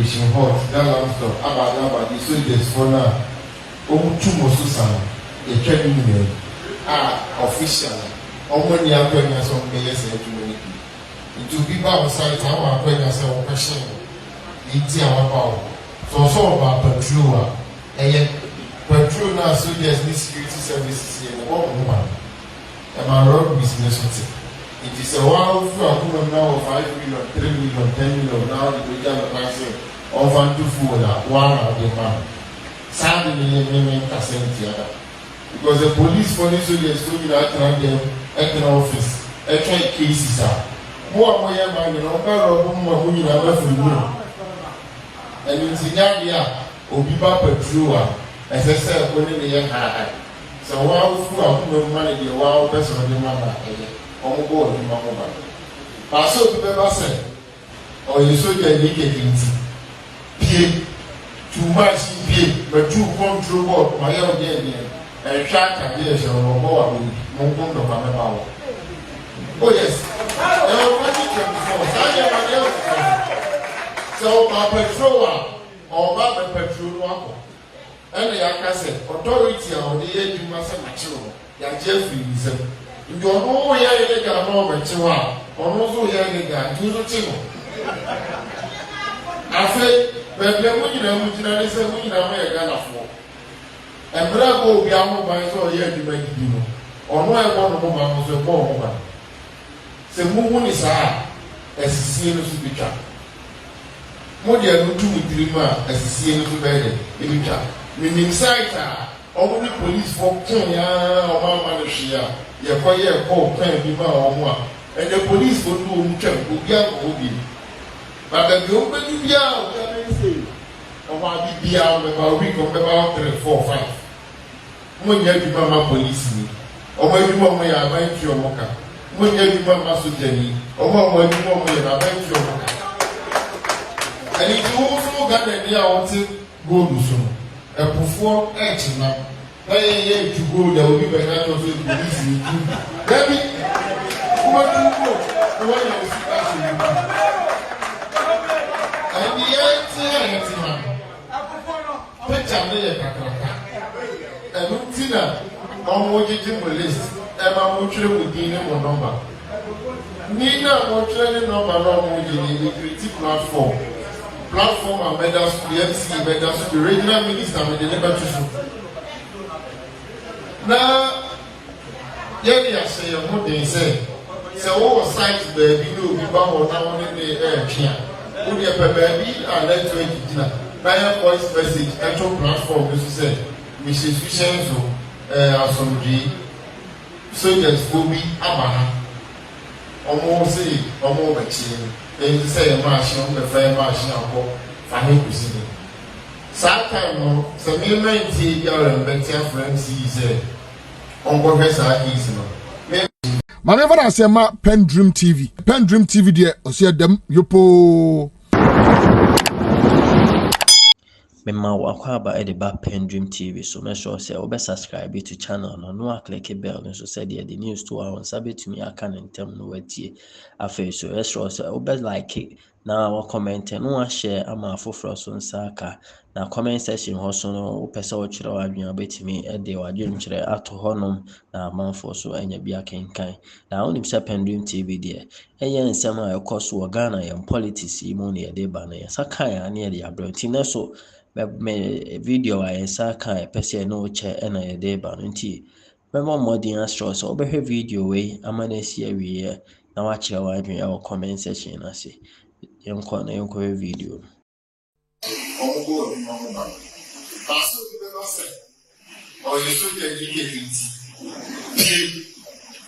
Asian hot, that lamp about the soldiers for now. Two Mosusan, a training official. Only a pregnancy on the yes and community. To people outside our pregnancy or question, it's our power. So about patrol, and yet patrol now soldiers need security services in one woman. And my road business. It is a while for a woman now of 5 million, 3 million, 10 million. Now the region of myself of 1 to 4 one of the man. Sadly, because the police for this soldiers told me that around them at the office, I try cases are more man, you know, who you have from you. And in Zigadia, Obiba Petrua, as I said, when they had. So while full of money, the wild person of the mama, on board the mama. But so the paper said, or you soldier naked pay too much pay, but too control my own game. And track a year shall go away, Mongondo Pamela. Oh, yes. So, my patrol or my patrol, and the Akase, authority on the age you must have mature, ya Jeffrey is a. You don't know where you got no mature, or also young guy, do the thing. I said, but the women is a woman American for. And Bravo be a mobile so here to make you or no, I want to move on the ball. The moon is high as a serious picture. More than 2 3 months as a serious bed in picture. Meaning, sight, only police for Kenya or Malaysia, your quiet call can be more. And the police will do check will be. But the open be out, or I'll be out about a week or about 3, 4, 5. When you have Mama police, or when you want me, I might your mocha. When you have Mama Sujani, or when you want me, I might your mocha. And if you also got an idea, I want to go to some. And perform action now. Hey, to go, there will be better to police. Let me what do you go? What do you see? And the answer, man. Put your name. And Lutina, on what you do list, Emma Mutre with dinner or number. Nina Mutre number the critique platform. Platform and medals, PMC, medals, the regional minister, and the labor to. Now, I say, what they say. So, what size baby, you be bound now in the air here. Would you have a baby and let to it dinner? Nine voice message, actual platform, as you said. Mrs. Fishenzo, Asomji, soldiers will be Abaha. Almost say, almost and to say a march on the fair march now for him to see. Sometimes, some men see your and better friends, he said, on Professor Easy. Whenever I say my PENDREAM TV there, I see them, Yopo. Mema wakwaba edeba PENDREAM TV so make sure say obe subscribe to channel no click bell so say the news to our sabe to me aka ntem no watie afa so sure say obe like na wa comment no share ama afoforo so nsaka na comment section ho so no opese wo kire wa adwen obetimi ede wa adwen kire ato honom na manfo so anya bia kenkan na onim say PENDREAM TV there eye nsem a ekoso Ghana yam politics mu ne ede ba na saka ya ne ede abranti na so me video I saka person no che na ye dey ba nti me mo modern astro so obehwe video we amana si awie na wa kire wa adwen e comment section na se yenko video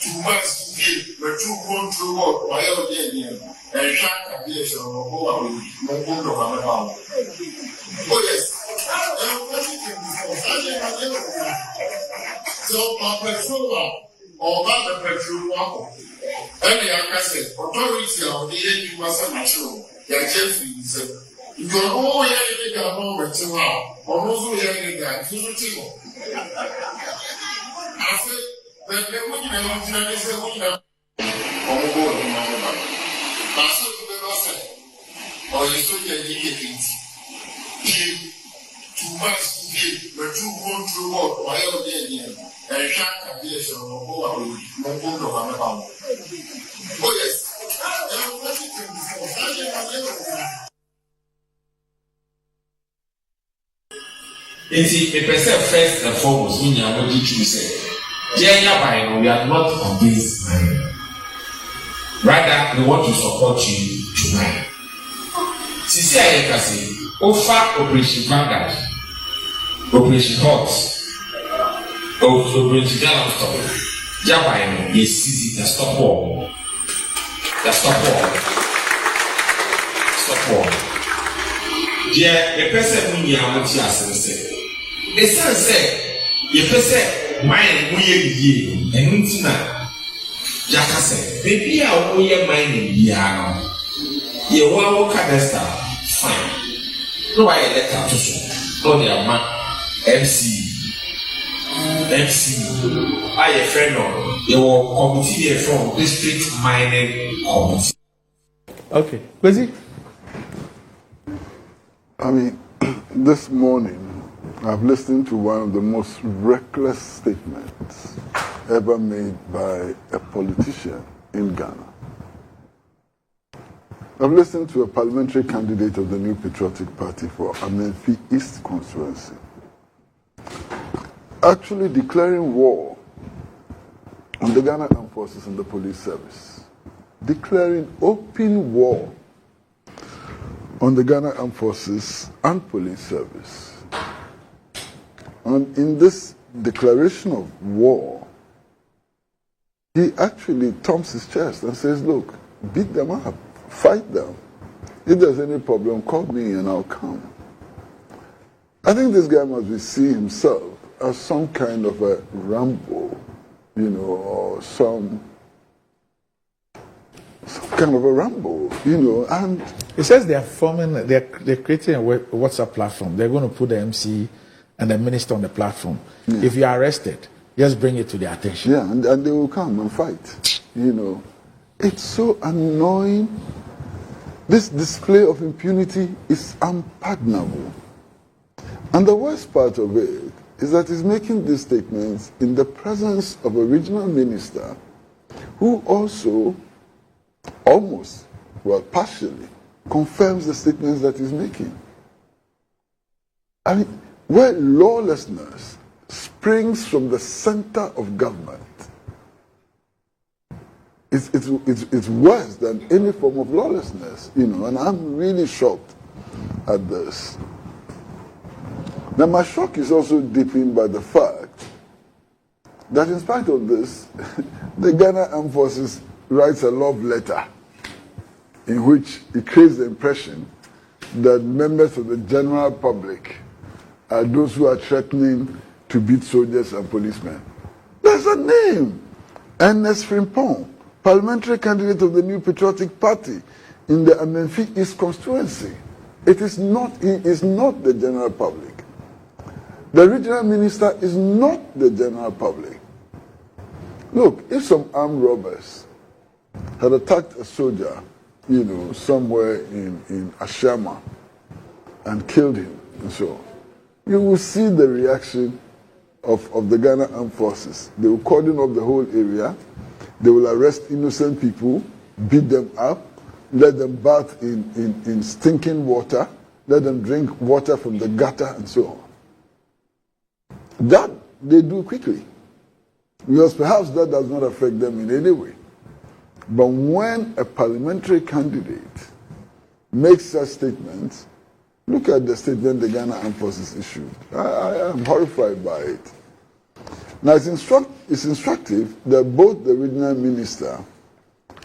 too much but too control my own game and track a year shall go away, Mongondo Pamela. Oh, yes. So, my patrol or my patrol, and the Akase, authority of the age you must have mature, ya Jeffrey said, you can all hear a moment to how, or also hearing a guy to the table. I said, but the women are say, we have on board in my mother. That's what the said. or you so can get 2 months to but 2 months to work while they're and can't be a show or no. Oh, yes. It's a person first and foremost, meaning I want you to say, we are not against mining. Rather, we want to support you tonight. Sisi Ayekasi, offer Operation Vanguard, Operation Hot, Operation Gallant Stop. Jabai is the stop war. The stop war. Stop war. Yeah, a person who you have to say. A son said, a person, mine, we and Untina. Jacka said, baby, I will hear mine in Piano. You want to cadester, fine. No, I let her to show. No, they are MC, I a friend of your committee from district mining committee. Okay, Kwesi. I mean, this morning I've listened to one of the most reckless statements ever made by a politician in Ghana. I've listened to a parliamentary candidate of the New Patriotic Party for NPP East constituency actually declaring war on the Ghana Armed Forces and the police service. Declaring open war on the Ghana Armed Forces and police service. And in this declaration of war, he actually thumps his chest and says, look, beat them up, fight them. If there's any problem, call me and I'll come. I think this guy must be seeing himself as some kind of a Rambo, or some kind of a Rambo, and... It says they're creating a WhatsApp platform. They're going to put the MC and the minister on the platform. Yeah. If you are arrested, just bring it to their attention. Yeah, and they will come and fight, It's so annoying. This display of impunity is unpardonable. And the worst part of it is that he's making these statements in the presence of a regional minister who also partially confirms the statements that he's making. I mean, where lawlessness springs from the center of government, it's worse than any form of lawlessness, and I'm really shocked at this. Now, my shock is also deepened by the fact that in spite of this, the Ghana Armed Forces writes a love letter in which it creates the impression that members of the general public are those who are threatening to beat soldiers and policemen. There's a name, Ernest Frimpong, parliamentary candidate of the New Patriotic Party in the Amenfi East constituency. He is not the general public. The regional minister is not the general public. Look, if some armed robbers had attacked a soldier, somewhere in Ashama and killed him and so on, you will see the reaction of the Ghana Armed Forces. They will cordon off the whole area. They will arrest innocent people, beat them up, let them bath in stinking water, let them drink water from the gutter and so on. That they do quickly, because perhaps that does not affect them in any way. But when a parliamentary candidate makes such statements, look at the statement the Ghana Armed Forces issued. I am horrified by it. Now, it's instructive that both the regional minister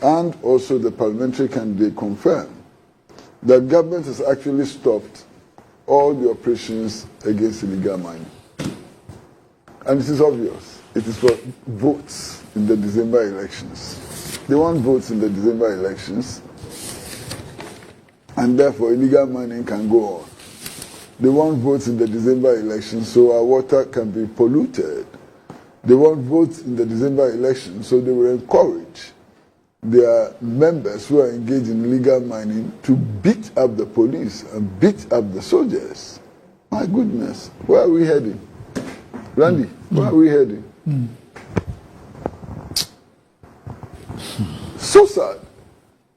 and also the parliamentary candidate confirm that government has actually stopped all the operations against illegal mining. And it is obvious. It is for votes in the December elections. They want votes in the December elections, and therefore illegal mining can go on. They want votes in the December elections so our water can be polluted. They want votes in the December elections so they will encourage their members who are engaged in illegal mining to beat up the police and beat up the soldiers. My goodness, where are we heading? Randy, where are we heading? So sad.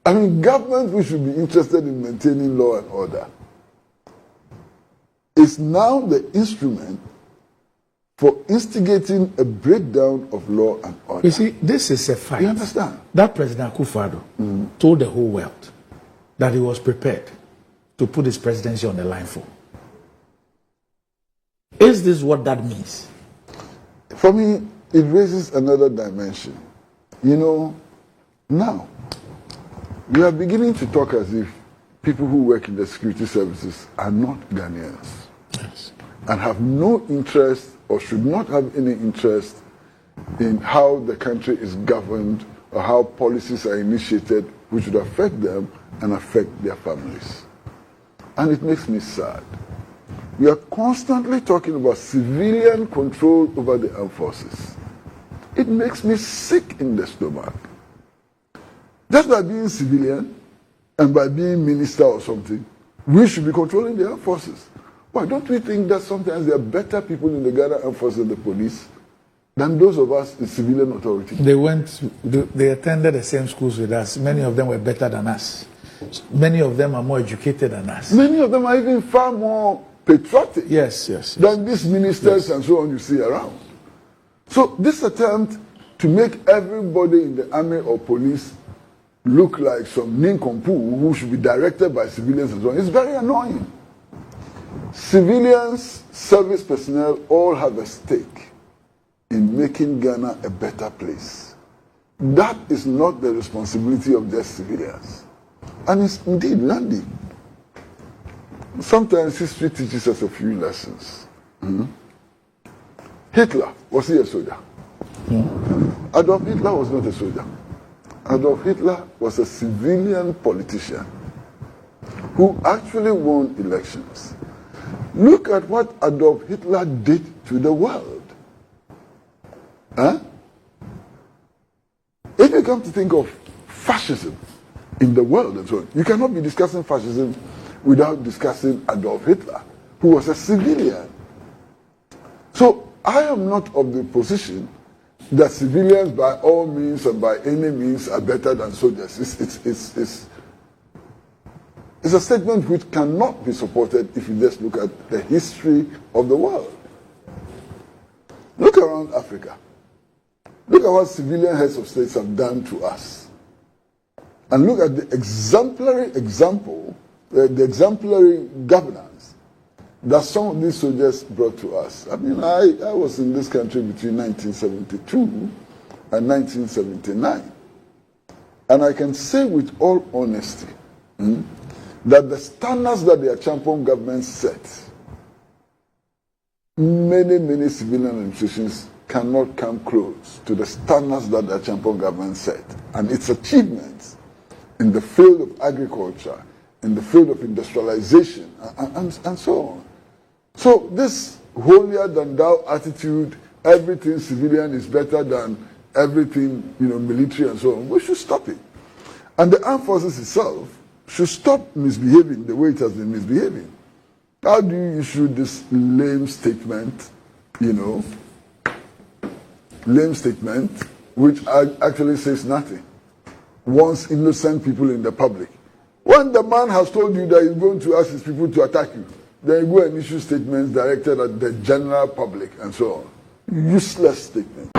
I mean, government, we should be interested in maintaining law and order, is now the instrument for instigating a breakdown of law and order. You see, this is a fight. You understand? That President Akufo-Addo told the whole world that he was prepared to put his presidency on the line for. Is this what that means? For me, it raises another dimension. You know, now, we are beginning to talk as if people who work in the security services are not Ghanaians. Yes. And have no interest or should not have any interest in how the country is governed or how policies are initiated which would affect them and affect their families. And it makes me sad. We are constantly talking about civilian control over the armed forces. It makes me sick in the stomach. Just by being civilian and by being minister or something, we should be controlling the armed forces. Why don't we think that sometimes there are better people in the Ghana Armed Forces and the police than those of us in civilian authority? They attended the same schools with us. Many of them were better than us. Many of them are more educated than us. Many of them are even far more patriotic than these ministers and so on you see around. So this attempt to make everybody in the army or police look like some nincompoop who should be directed by civilians and so on is very annoying. Civilians, service personnel all have a stake in making Ghana a better place. That is not the responsibility of just civilians. And it's indeed, Randy, sometimes history teaches us a few lessons. Hitler, was he a soldier? Adolf Hitler was not a soldier. Adolf Hitler was a civilian politician who actually won elections. Look at what Adolf Hitler did to the world. If you come to think of fascism in the world and so on, you cannot be discussing fascism without discussing Adolf Hitler, who was a civilian. So I am not of the position that civilians by all means and by any means are better than soldiers. It's a statement which cannot be supported if you just look at the history of the world. Look around Africa. Look at what civilian heads of states have done to us. And look at the exemplary example, the exemplary governance that some of these soldiers brought to us. I mean, I was in this country between 1972 and 1979. And I can say with all honesty that the standards that the Achampong government set, many civilian administrations cannot come close to the standards that the Achampong government set. And its achievements in the field of agriculture, in the field of industrialization, and so on. So this holier than thou attitude, everything civilian is better than everything, military and so on, we should stop it. And the armed forces itself should stop misbehaving the way it has been misbehaving. How do you issue this lame statement, lame statement, which actually says nothing, warns innocent people in the public? When the man has told you that he's going to ask his people to attack you, then you go and issue statements directed at the general public and so on. Useless statements.